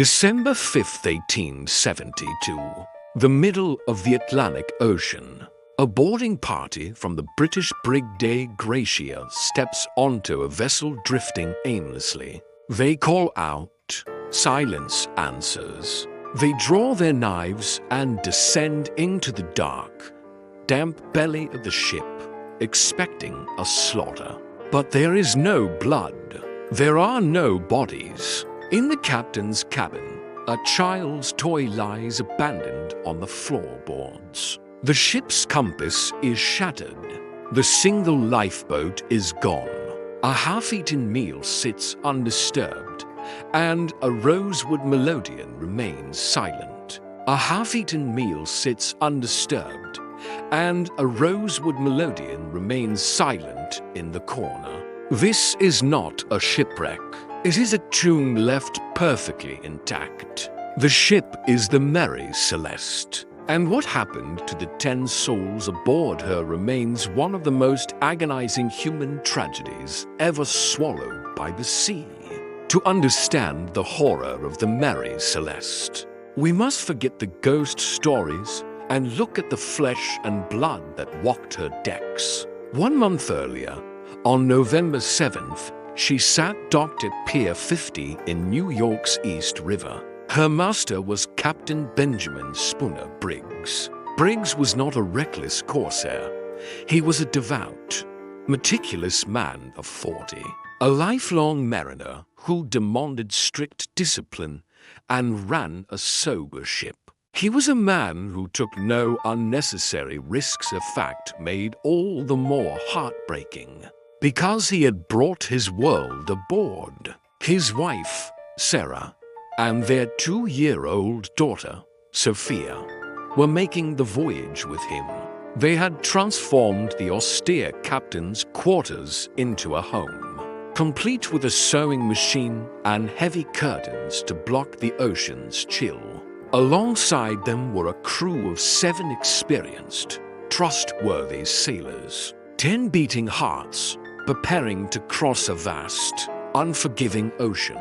December 5th, 1872. The middle of the Atlantic Ocean. A boarding party from the British brig de Gracia steps onto a vessel drifting aimlessly. They call out. Silence answers. They draw their knives and descend into the dark, damp belly of the ship, expecting a slaughter. But there is no blood. There are no bodies. In the captain's cabin, a child's toy lies abandoned on the floorboards. The ship's compass is shattered. The single lifeboat is gone. A half-eaten meal sits undisturbed, and a rosewood melodeon remains silent. A half-eaten meal sits undisturbed, and a rosewood melodeon remains silent in the corner. This is not a shipwreck. It is a tune left perfectly intact. The ship is the Mary Celeste, and what happened to the 10 souls aboard her remains one of the most agonizing human tragedies ever swallowed by the sea. To understand the horror of the Mary Celeste, we must forget the ghost stories and look at the flesh and blood that walked her decks. 1 month earlier, on November 7th, she sat docked at Pier 50 in New York's East River. Her master was Captain Benjamin Briggs. Briggs was not a reckless corsair. He was a devout, meticulous man of 40, a lifelong mariner who demanded strict discipline and ran a sober ship. He was a man who took no unnecessary risks, a fact made all the more heartbreaking because he had brought his world aboard. His wife, Sarah, and their 2-year-old daughter, Sophia, were making the voyage with him. They had transformed the austere captain's quarters into a home, complete with a sewing machine and heavy curtains to block the ocean's chill. Alongside them were a crew of 7 experienced, trustworthy sailors, 10 beating hearts, preparing to cross a vast, unforgiving ocean.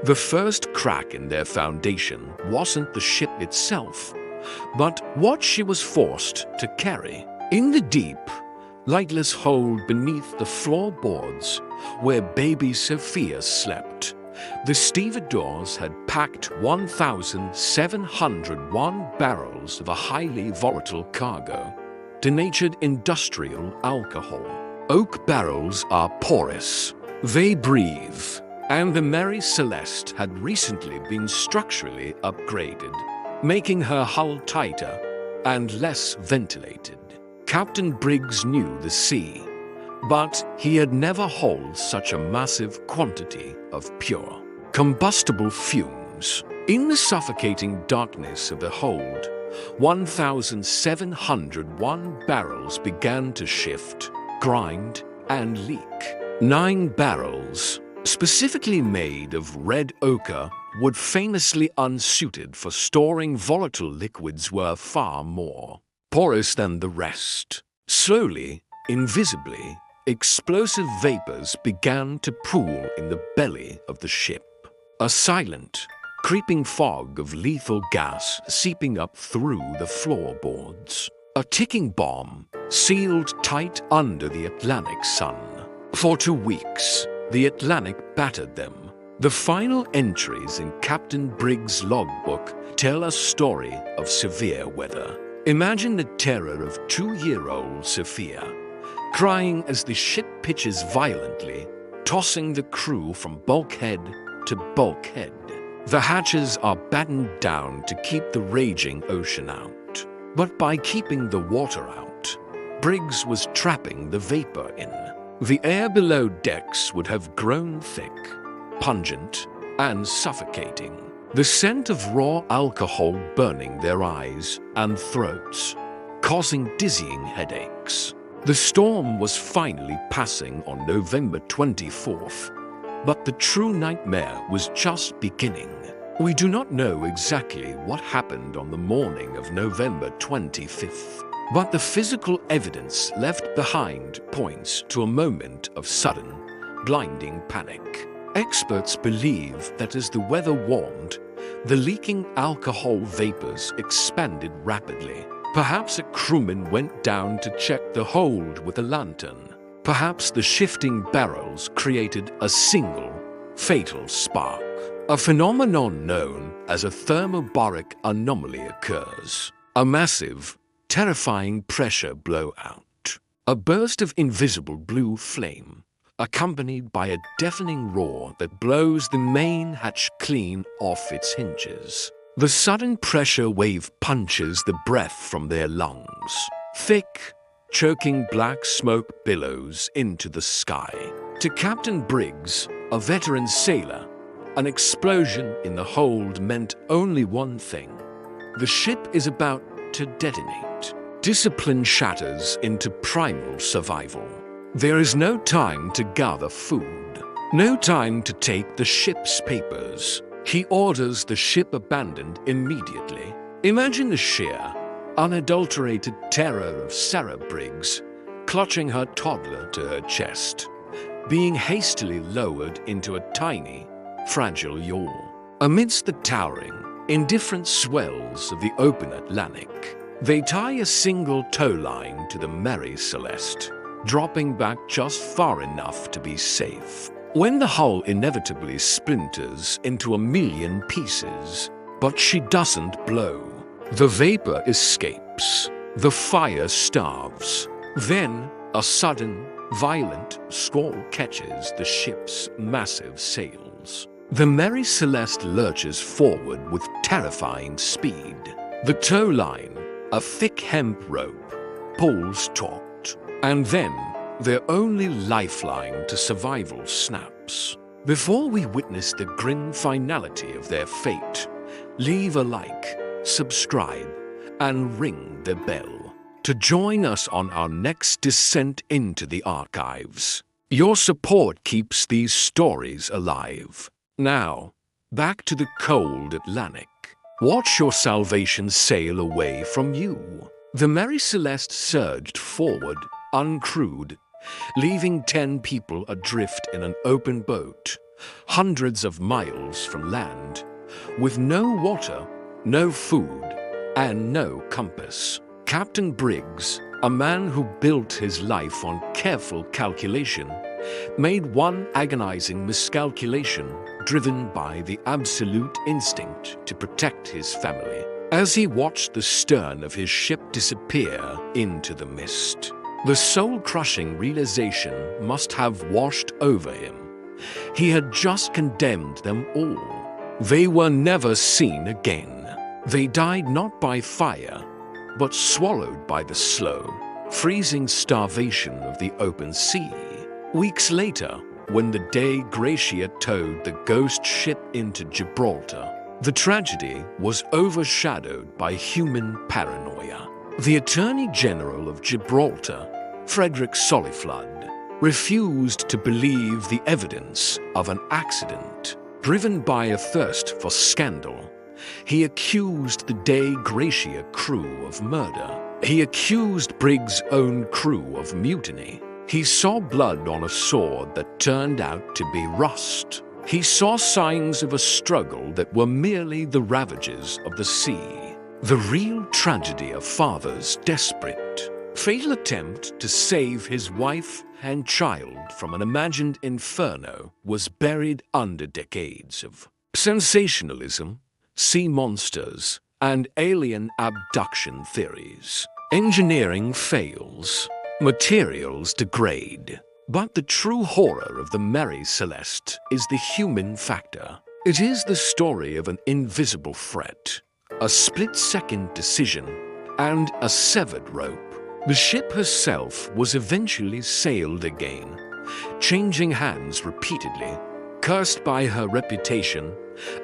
The first crack in their foundation wasn't the ship itself, but what she was forced to carry. In the deep, lightless hold beneath the floorboards where baby Sophia slept, the stevedores had packed 1,701 barrels of a highly volatile cargo, denatured industrial alcohol. Oak barrels are porous. They breathe, and the Mary Celeste had recently been structurally upgraded, making her hull tighter and less ventilated. Captain Briggs knew the sea, but he had never hauled such a massive quantity of pure, combustible fumes. In the suffocating darkness of the hold, 1,701 barrels began to shift, grind, and leak. 9 barrels, specifically made of red ochre, wood famously unsuited for storing volatile liquids, were far more porous than the rest. Slowly, invisibly, explosive vapors began to pool in the belly of the ship. A silent, creeping fog of lethal gas seeping up through the floorboards. A ticking bomb, sealed tight under the Atlantic sun. For 2 weeks, the Atlantic battered them. The final entries in Captain Briggs' logbook tell a story of severe weather. Imagine the terror of 2-year-old Sophia, crying as the ship pitches violently, tossing the crew from bulkhead to bulkhead. The hatches are battened down to keep the raging ocean out. But by keeping the water out, Briggs was trapping the vapor in. The air below decks would have grown thick, pungent, and suffocating. The scent of raw alcohol burning their eyes and throats, causing dizzying headaches. The storm was finally passing on November 24th, but the true nightmare was just beginning. We do not know exactly what happened on the morning of November 25th, but the physical evidence left behind points to a moment of sudden, blinding panic. Experts believe that as the weather warmed, The leaking alcohol vapors expanded rapidly. Perhaps a crewman went down to check the hold with a lantern. Perhaps the shifting barrels created a single, fatal spark. A phenomenon known as a thermobaric anomaly occurs. A massive, terrifying pressure blowout. A burst of invisible blue flame, accompanied by a deafening roar that blows the main hatch clean off its hinges. The sudden pressure wave punches the breath from their lungs. Thick, choking black smoke billows into the sky. To Captain Briggs, a veteran sailor, an explosion in the hold meant only one thing. The ship is about to detonate. Discipline shatters into primal survival. There is no time to gather food, no time to take the ship's papers. He orders the ship abandoned immediately. Imagine the sheer, unadulterated terror of Sarah Briggs, clutching her toddler to her chest, being hastily lowered into a tiny, fragile yawl. Amidst the towering, indifferent swells of the open Atlantic, they tie a single tow line to the Mary Celeste, dropping back just far enough to be safe. When the hull inevitably splinters into a million pieces, but she doesn't blow. The vapor escapes. The fire starves. Then, a sudden, violent squall catches the ship's massive sails. The Mary Celeste lurches forward with terrifying speed. The tow line, a thick hemp rope, pulls taut. And then, their only lifeline to survival snaps. Before we witness the grim finality of their fate, leave a like, subscribe, and ring the bell to join us on our next descent into the archives. Your support keeps these stories alive. Now, back to the cold Atlantic. Watch your salvation sail away from you. The Mary Celeste surged forward, uncrewed, leaving 10 people adrift in an open boat, hundreds of miles from land, with no water, no food, and no compass. Captain Briggs, a man who built his life on careful calculation, made one agonizing miscalculation driven by the absolute instinct to protect his family. As he watched the stern of his ship disappear into the mist, the soul-crushing realization must have washed over him. He had just condemned them all. They were never seen again. They died not by fire, but swallowed by the slow, freezing starvation of the open sea. Weeks later, when the Dei Gracia towed the ghost ship into Gibraltar, the tragedy was overshadowed by human paranoia. The Attorney General of Gibraltar, Frederick Soliflud, refused to believe the evidence of an accident. Driven by a thirst for scandal, he accused the Dei Gracia crew of murder. He accused Briggs' own crew of mutiny. He saw blood on a sword that turned out to be rust. He saw signs of a struggle that were merely the ravages of the sea. The real tragedy of father's desperate, fatal attempt to save his wife and child from an imagined inferno was buried under decades of sensationalism, sea monsters, and alien abduction theories. Engineering fails. Materials degrade. But the true horror of the Mary Celeste is the human factor. It is the story of an invisible threat, a split-second decision, and a severed rope. The ship herself was eventually sailed again, changing hands repeatedly, cursed by her reputation,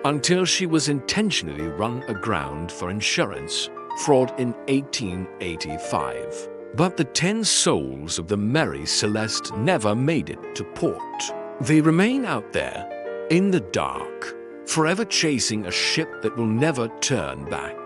until she was intentionally run aground for insurance fraud in 1885. But the 10 souls of the Mary Celeste never made it to port. They remain out there, in the dark, forever chasing a ship that will never turn back.